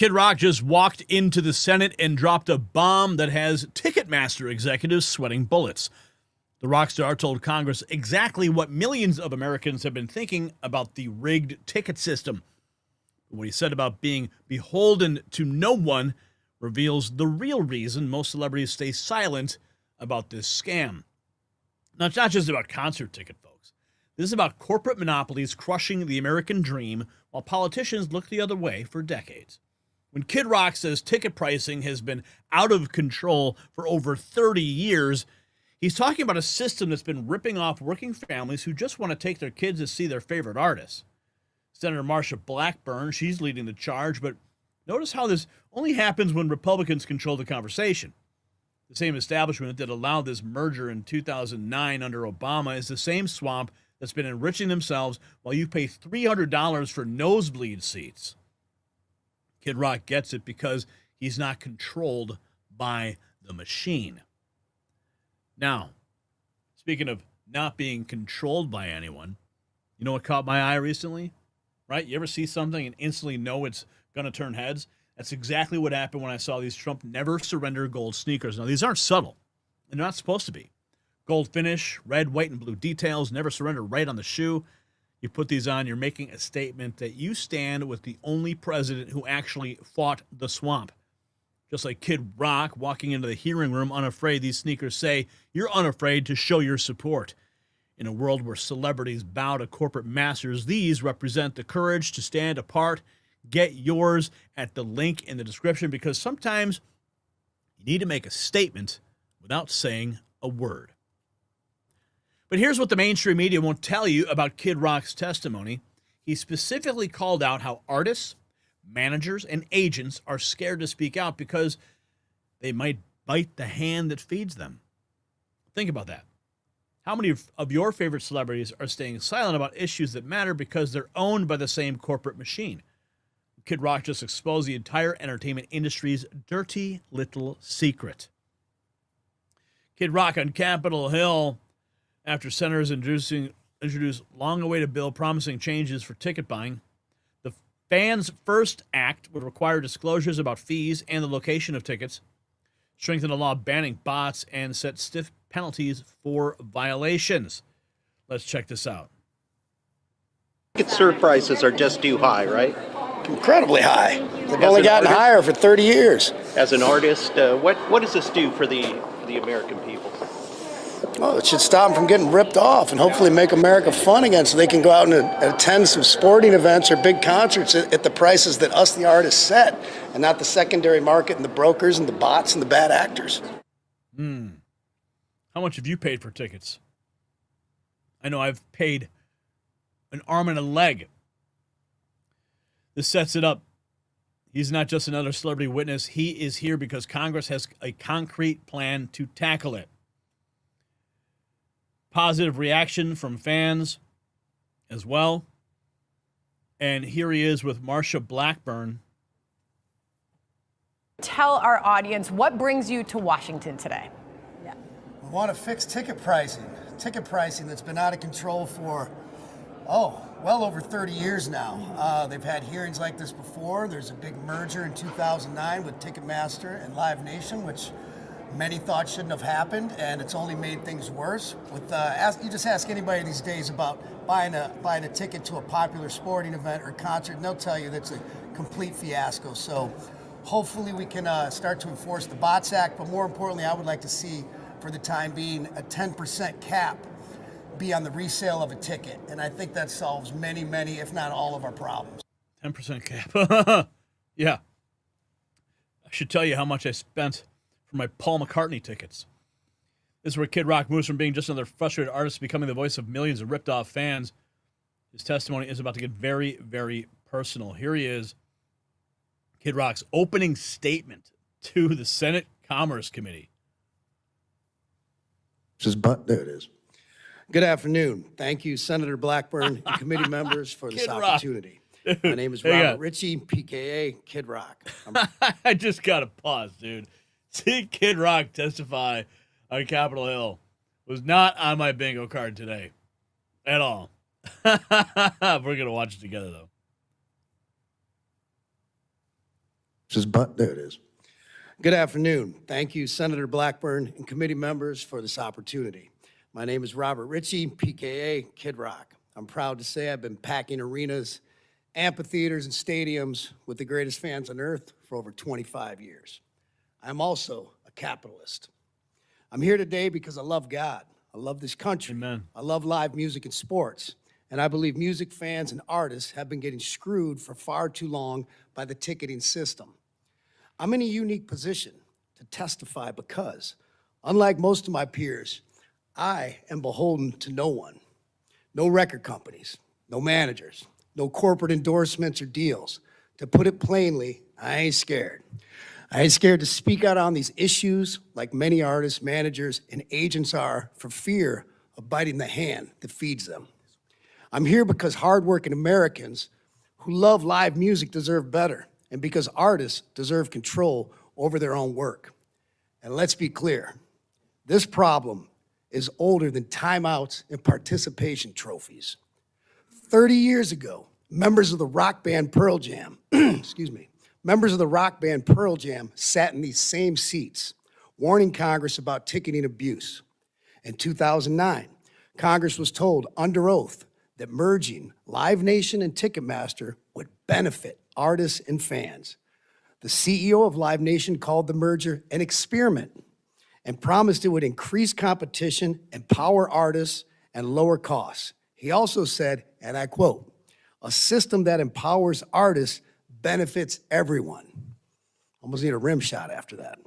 Kid Rock just walked into the Senate and dropped a bomb that has Ticketmaster executives sweating bullets. The rock star told Congress exactly what millions of Americans have been thinking about the rigged ticket system. What he said about being beholden to no one reveals the real reason most celebrities stay silent about this scam. Now, it's not just about concert ticket, folks. This is about corporate monopolies crushing the American dream while politicians look the other way for decades. When Kid Rock says ticket pricing has been out of control for over 30 years, he's talking about a system that's been ripping off working families who just want to take their kids to see their favorite artists. Senator Marsha Blackburn, she's leading the charge, but notice how this only happens when Republicans control the conversation. The same establishment that allowed this merger in 2009 under Obama is the same swamp that's been enriching themselves while you pay $300 for nosebleed seats. Kid Rock gets it because he's not controlled by the machine. Now, speaking of not being controlled by anyone, you know what caught my eye recently? Right? You ever see something and instantly know it's going to turn heads? That's exactly what happened when I saw these Trump Never Surrender gold sneakers. Now, these aren't subtle, and they're not supposed to be. Gold finish, red, white, and blue details, Never Surrender right on the shoe. You put these on, you're making a statement that you stand with the only president who actually fought the swamp. Just like Kid Rock walking into the hearing room unafraid, these sneakers say you're unafraid to show your support. In a world where celebrities bow to corporate masters, these represent the courage to stand apart. Get yours at the link in the description because sometimes you need to make a statement without saying a word. But here's what the mainstream media won't tell you about Kid Rock's testimony. He specifically called out how artists, managers, and agents are scared to speak out because they might bite the hand that feeds them. Think about that. How many of your favorite celebrities are staying silent about issues that matter because they're owned by the same corporate machine? Kid Rock just exposed the entire entertainment industry's dirty little secret. Kid Rock on Capitol Hill, after senators introduced long-awaited bill promising changes for ticket buying. The Fans First Act would require disclosures about fees and the location of tickets, strengthen a law banning bots, and set stiff penalties for violations. Let's check this out. Ticket surf prices are just too high, right? Incredibly high. They've only gotten higher for 30 years. As an artist, what does this do for the American people? Well, it should stop them from getting ripped off and hopefully make America fun again so they can go out and attend some sporting events or big concerts at the prices that us, the artists, set, and not the secondary market and the brokers and the bots and the bad actors. How much have you paid for tickets? I know I've paid an arm and a leg. This sets it up. He's not just another celebrity witness. He is here because Congress has a concrete plan to tackle it. Positive reaction from fans as well. And here he is with Marsha Blackburn. Tell our audience what brings you to Washington today. We want to fix ticket pricing that's been out of control for, well over 30 years now. They've had hearings like this before. There's a big merger in 2009 with Ticketmaster and Live Nation, which many thought shouldn't have happened, and it's only made things worse. You just ask anybody these days about buying a ticket to a popular sporting event or concert, and they'll tell you that's a complete fiasco. So hopefully we can start to enforce the Bots Act, but more importantly, I would like to see, for the time being, a 10% cap be on the resale of a ticket, and I think that solves many, if not all of our problems. 10% cap. Yeah. I should tell you how much I spent for my Paul McCartney tickets. This is where Kid Rock moves from being just another frustrated artist to becoming the voice of millions of ripped-off fans. His testimony is about to get very, very personal. Here he is, Kid Rock's opening statement to the Senate Commerce Committee. There it is. Good afternoon. Thank you, Senator Blackburn and committee members for this opportunity. My name is Robert Ritchie, PKA Kid Rock. I just got to pause, dude. See Kid Rock testify on Capitol Hill was not on my bingo card today at all. We're going to watch it together, though. Says but, there it is. Good afternoon. Thank you, Senator Blackburn and committee members for this opportunity. My name is Robert Ritchie, PKA Kid Rock. I'm proud to say I've been packing arenas, amphitheaters, and stadiums with the greatest fans on earth for over 25 years. I'm also a capitalist. I'm here today because I love God. I love this country. Amen. I love live music and sports. And I believe music fans and artists have been getting screwed for far too long by the ticketing system. I'm in a unique position to testify because, unlike most of my peers, I am beholden to no one. No record companies, no managers, no corporate endorsements or deals. To put it plainly, I ain't scared. I ain't scared to speak out on these issues like many artists, managers, and agents are for fear of biting the hand that feeds them. I'm here because hardworking Americans who love live music deserve better, and because artists deserve control over their own work. And let's be clear, this problem is older than timeouts and participation trophies. 30 years ago, members of the rock band Pearl Jam, members of the rock band Pearl Jam sat in these same seats, warning Congress about ticketing abuse. In 2009, Congress was told under oath that merging Live Nation and Ticketmaster would benefit artists and fans. The CEO of Live Nation called the merger an experiment and promised it would increase competition, empower artists, and lower costs. He also said, and I quote, "A system that empowers artists benefits everyone." Almost need a rim shot after that.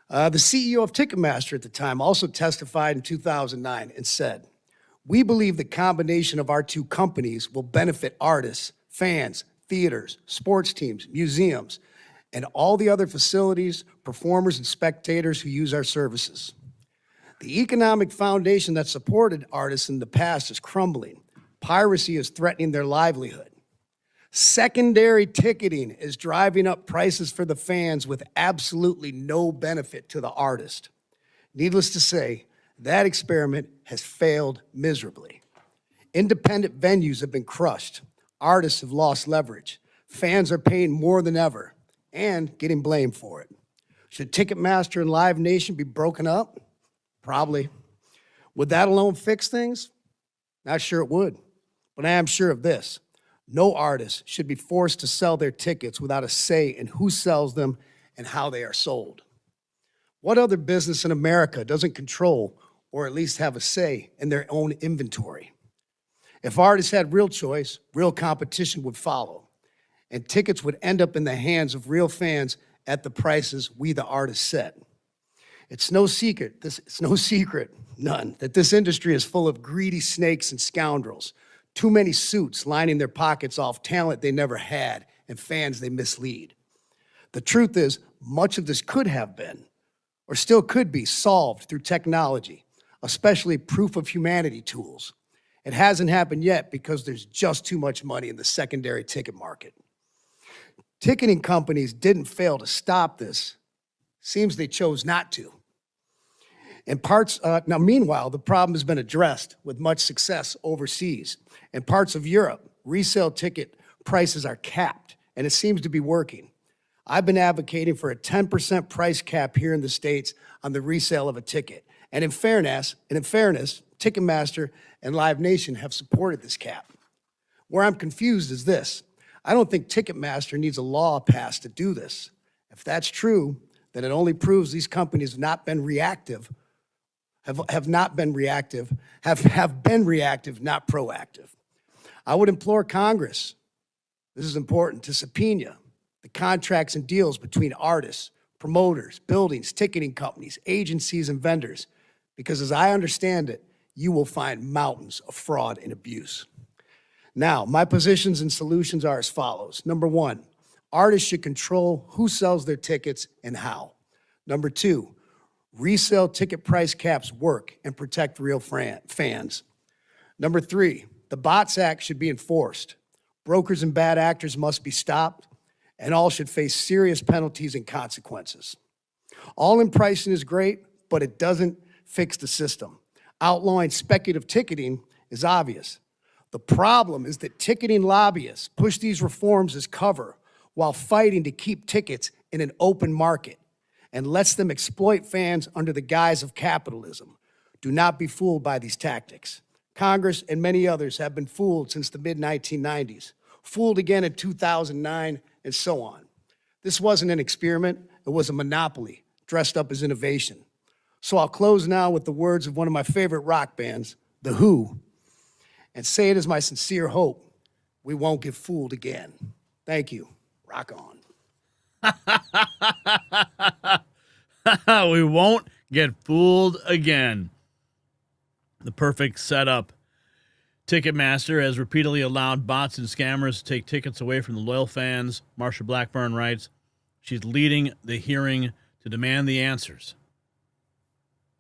The CEO of Ticketmaster at the time also testified in 2009 and said, "We believe the combination of our two companies will benefit artists, fans, theaters, sports teams, museums, and all the other facilities, performers, and spectators who use our services. The economic foundation that supported artists in the past is crumbling. Piracy is threatening their livelihood. Secondary ticketing is driving up prices for the fans with absolutely no benefit to the artist. Needless to say, that experiment has failed miserably. Independent venues have been crushed. Artists have lost leverage. Fans are paying more than ever and getting blamed for it. Should Ticketmaster and Live Nation be broken up? Probably. Would that alone fix things? Not sure it would, but I am sure of this. No artist should be forced to sell their tickets without a say in who sells them and how they are sold. What other business in America doesn't control or at least have a say in their own inventory? If artists had real choice, real competition would follow, and tickets would end up in the hands of real fans at the prices we, the artists, set. It's no secret, none, that this industry is full of greedy snakes and scoundrels. Too many suits lining their pockets off talent they never had and fans they mislead. The truth is, much of this could have been, or still could be, solved through technology, especially proof of humanity tools. It hasn't happened yet because there's just too much money in the secondary ticket market. Ticketing companies didn't fail to stop this. Seems they chose not to. Now, meanwhile, the problem has been addressed with much success overseas. In parts of Europe, resale ticket prices are capped, and it seems to be working. I've been advocating for a 10% price cap here in the States on the resale of a ticket. And in fairness, Ticketmaster and Live Nation have supported this cap. Where I'm confused is this. I don't think Ticketmaster needs a law passed to do this. If that's true, then it only proves these companies have been reactive, not proactive. I would implore Congress, this is important, to subpoena the contracts and deals between artists, promoters, buildings, ticketing companies, agencies, and vendors, because as I understand it, you will find mountains of fraud and abuse. Now, my positions and solutions are as follows. Number one, artists should control who sells their tickets and how. Number two, resale ticket price caps work and protect real fans. Number three, the Bots Act should be enforced. Brokers and bad actors must be stopped, and all should face serious penalties and consequences. All-in pricing is great, but it doesn't fix the system. Outlawing speculative ticketing is obvious. The problem is that ticketing lobbyists push these reforms as cover while fighting to keep tickets in an open market and lets them exploit fans under the guise of capitalism. Do not be fooled by these tactics. Congress and many others have been fooled since the mid-1990s, fooled again in 2009, and so on. This wasn't an experiment, it was a monopoly dressed up as innovation. So I'll close now with the words of one of my favorite rock bands, The Who, and say it is my sincere hope we won't get fooled again. Thank you. Rock on. We won't get fooled again. The perfect setup. Ticketmaster has repeatedly allowed bots and scammers to take tickets away from the loyal fans. Marsha Blackburn writes, she's leading the hearing to demand the answers.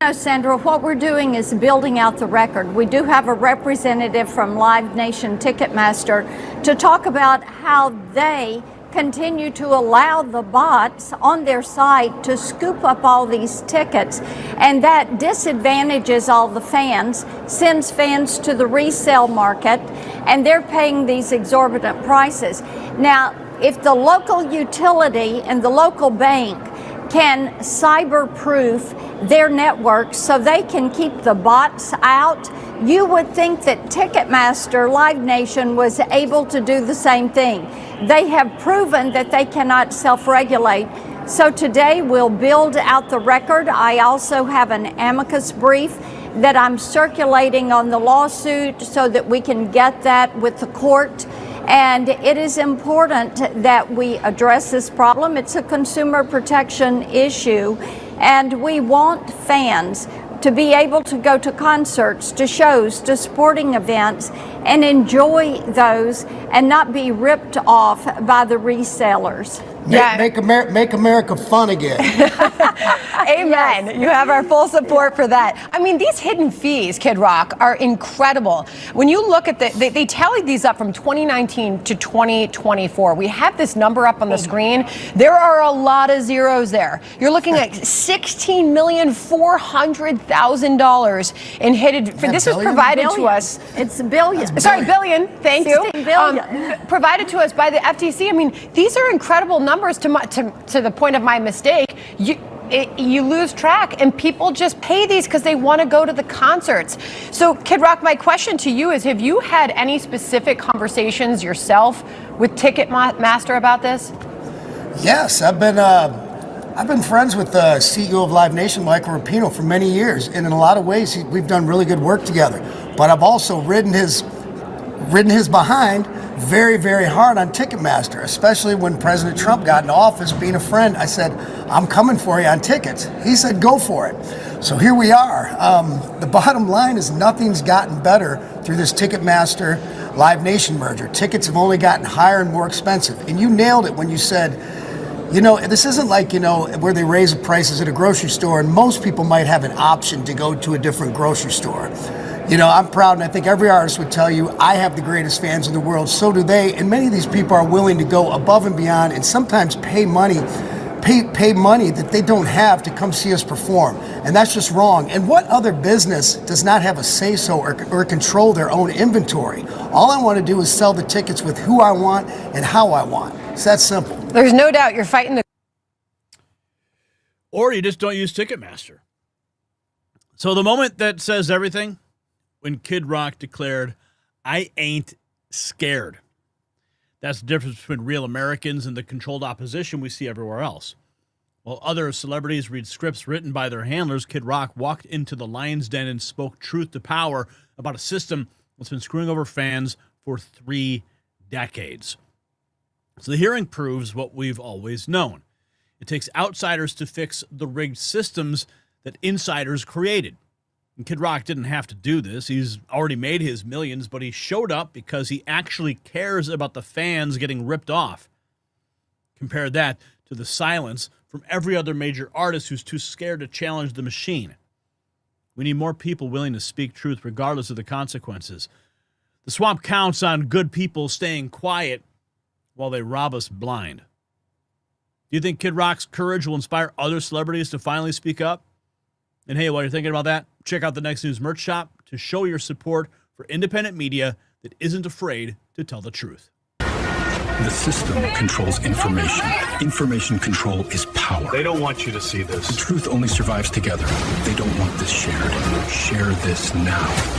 No, Sandra, what we're doing is building out the record. We do have a representative from Live Nation Ticketmaster to talk about how they continue to allow the bots on their site to scoop up all these tickets, and that disadvantages all the fans, sends fans to the resale market, and they're paying these exorbitant prices. Now, if the local utility and the local bank can cyber-proof their network so they can keep the bots out, you would think that Ticketmaster, Live Nation, was able to do the same thing. They have proven that they cannot self-regulate. So today we'll build out the record. I also have an amicus brief that I'm circulating on the lawsuit so that we can get that with the court. And it is important that we address this problem. It's a consumer protection issue, and we want fans to be able to go to concerts, to shows, to sporting events, and enjoy those and not be ripped off by the resellers. Make America fun again. Amen. Yes. You have our full support for that. I mean, these hidden fees, Kid Rock, are incredible. When you look at they tallied these up from 2019 to 2024. We have this number up on the screen. There are a lot of zeros there. You're looking at $16,400,000 in hidden. This was provided to us. It's a billion. Sorry, billion. Thank you. Billion. Provided to us by the FTC. I mean, these are incredible numbers. To the point of my mistake, you lose track, and people just pay these because they want to go to the concerts. So, Kid Rock, my question to you is: have you had any specific conversations yourself with Ticketmaster about this? Yes, I've been friends with the CEO of Live Nation, Michael Rapino, for many years, and in a lot of ways, we've done really good work together. But I've also ridden his behind very, very hard on Ticketmaster, especially when President Trump got in office. Being a friend, I said, I'm coming for you on tickets. He said, go for it. So here we are. The bottom line is nothing's gotten better through this Ticketmaster Live Nation merger. Tickets have only gotten higher and more expensive. And you nailed it when you said, this isn't like, where they raise the prices at a grocery store, and most people might have an option to go to a different grocery store. I'm proud, and I think every artist would tell you, I have the greatest fans in the world, so do they, and many of these people are willing to go above and beyond and sometimes pay money that they don't have to come see us perform, and that's just wrong. And what other business does not have a say-so or control their own inventory? All I want to do is sell the tickets with who I want and how I want. It's that simple. There's no doubt you're fighting the... Or you just don't use Ticketmaster. So the moment that says everything, when Kid Rock declared, I ain't scared. That's the difference between real Americans and the controlled opposition we see everywhere else. While other celebrities read scripts written by their handlers, Kid Rock walked into the lion's den and spoke truth to power about a system that's been screwing over fans for 3 decades. So the hearing proves what we've always known. It takes outsiders to fix the rigged systems that insiders created. And Kid Rock didn't have to do this. He's already made his millions, but he showed up because he actually cares about the fans getting ripped off. Compare that to the silence from every other major artist who's too scared to challenge the machine. We need more people willing to speak truth regardless of the consequences. The swamp counts on good people staying quiet while they rob us blind. Do you think Kid Rock's courage will inspire other celebrities to finally speak up? And hey, while you're thinking about that, check out the Next News merch shop to show your support for independent media that isn't afraid to tell the truth. The system controls information. Information control is power. They don't want you to see this. The truth only survives together. They don't want this shared. Share this now.